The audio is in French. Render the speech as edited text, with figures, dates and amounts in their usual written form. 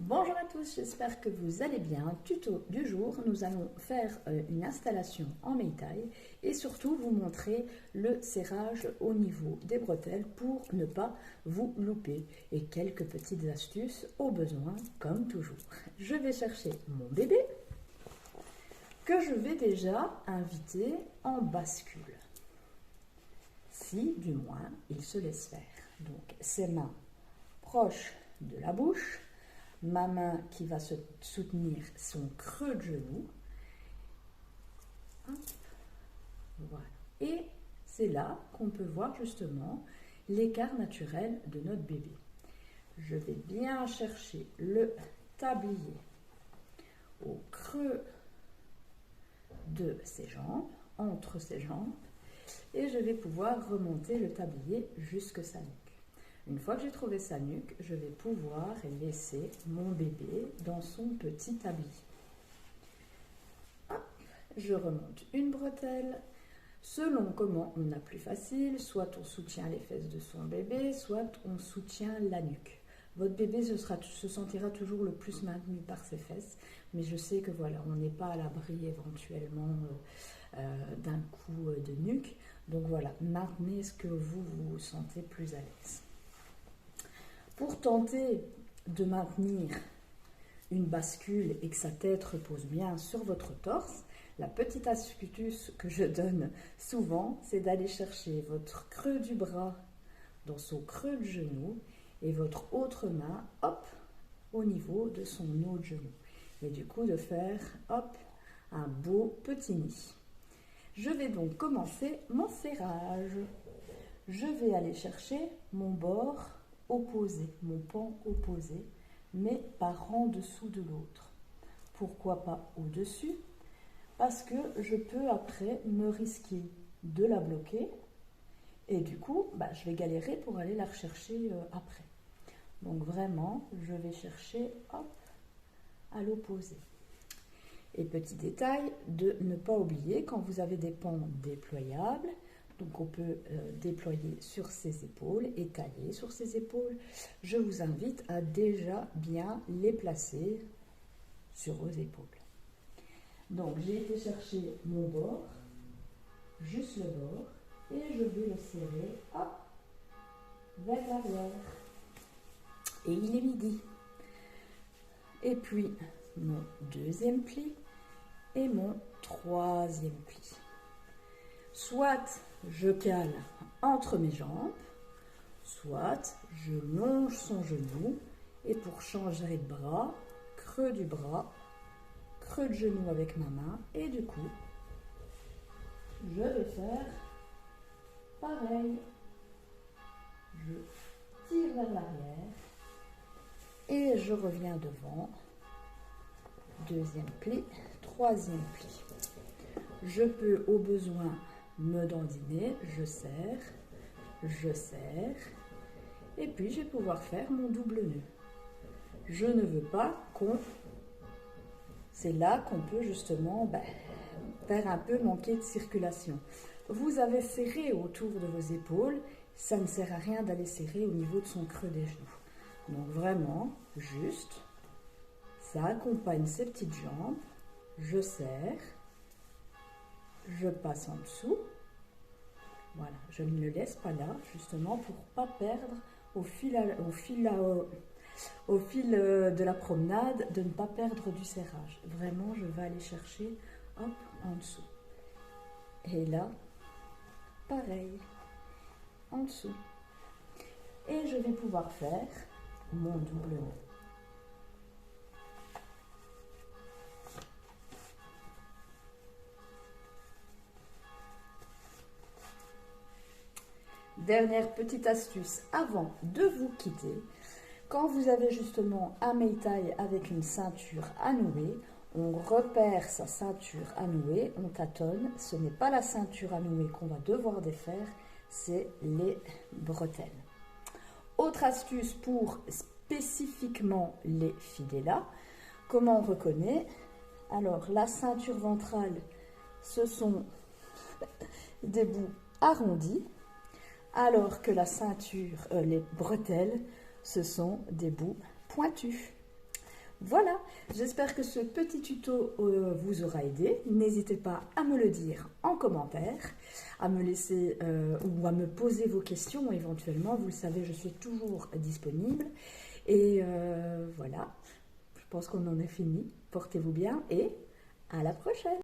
Bonjour à tous, j'espère que vous allez bien. Tuto du jour, nous allons faire une installation en Meitai et surtout vous montrer le serrage au niveau des bretelles pour ne pas vous louper et quelques petites astuces au besoin comme toujours. Je vais chercher mon bébé que je vais déjà inviter en bascule. Si du moins il se laisse faire. Donc ses mains proches de la bouche, ma main qui va se soutenir son creux de genou. Hop. Voilà. Et c'est là qu'on peut voir justement l'écart naturel de notre bébé. Je vais bien chercher le tablier au creux de ses jambes, entre ses jambes, et je vais pouvoir remonter le tablier jusque sa nuque. Une fois que j'ai trouvé sa nuque, je vais pouvoir laisser mon bébé dans son petit tablier. Hop, je remonte une bretelle. Selon comment on a plus facile, soit on soutient les fesses de son bébé, soit on soutient la nuque. Votre bébé se sentira toujours le plus maintenu par ses fesses, mais je sais que voilà, on n'est pas à l'abri éventuellement d'un coup de nuque. Donc voilà, maintenez ce que vous vous sentez plus à l'aise. Pour tenter de maintenir une bascule et que sa tête repose bien sur votre torse, la petite astuce que je donne souvent, c'est d'aller chercher votre creux du bras dans son creux de genou et votre autre main, hop, au niveau de son autre genou. Et du coup de faire, hop, un beau petit nid. Je vais donc commencer mon serrage. Je vais aller chercher mon bord opposé, mon pan opposé, mais par en dessous de l'autre. Pourquoi pas au-dessus? Parce que je peux après me risquer de la bloquer et du coup, je vais galérer pour aller la rechercher après. Donc vraiment, je vais chercher hop, à l'opposé. Et petit détail, de ne pas oublier quand vous avez des pans déployables, donc on peut déployer sur ses épaules, étaler sur ses épaules. Je vous invite à déjà bien les placer sur vos épaules. Donc j'ai été chercher mon bord, juste le bord, et je vais le serrer hop, vers l'arrière. Et il est midi. Et puis mon deuxième pli et mon troisième pli. Soit je cale entre mes jambes, soit je longe son genou et pour changer de bras, creux du bras, creux de genou avec ma main et du coup, je vais faire pareil. Je tire vers l'arrière et je reviens devant. Deuxième pli, troisième pli. Je peux au besoin me dandiner, je serre, et puis je vais pouvoir faire mon double nœud. Je ne veux pas qu'on... C'est là qu'on peut justement faire un peu manquer de circulation. Vous avez serré autour de vos épaules, ça ne sert à rien d'aller serrer au niveau de son creux des genoux. Donc vraiment, juste, ça accompagne ces petites jambes, je serre, je passe en dessous. Voilà, je ne le laisse pas là, justement pour ne pas perdre au fil de la promenade, de ne pas perdre du serrage. Vraiment, je vais aller chercher, hop, en dessous. Et là, pareil, en dessous. Et je vais pouvoir faire mon double nœud. Dernière petite astuce avant de vous quitter, quand vous avez justement un Meitai avec une ceinture à nouer, on repère sa ceinture à nouer, on tâtonne, ce n'est pas la ceinture à nouer qu'on va devoir défaire, c'est les bretelles. Autre astuce pour spécifiquement les fidèles, comment on reconnaît? Alors la ceinture ventrale, ce sont des bouts arrondis, alors que la ceinture, les bretelles, ce sont des bouts pointus. Voilà, j'espère que ce petit tuto vous aura aidé. N'hésitez pas à me le dire en commentaire, à me laisser ou à me poser vos questions éventuellement. Vous le savez, je suis toujours disponible. Et voilà, je pense qu'on en a fini. Portez-vous bien et à la prochaine.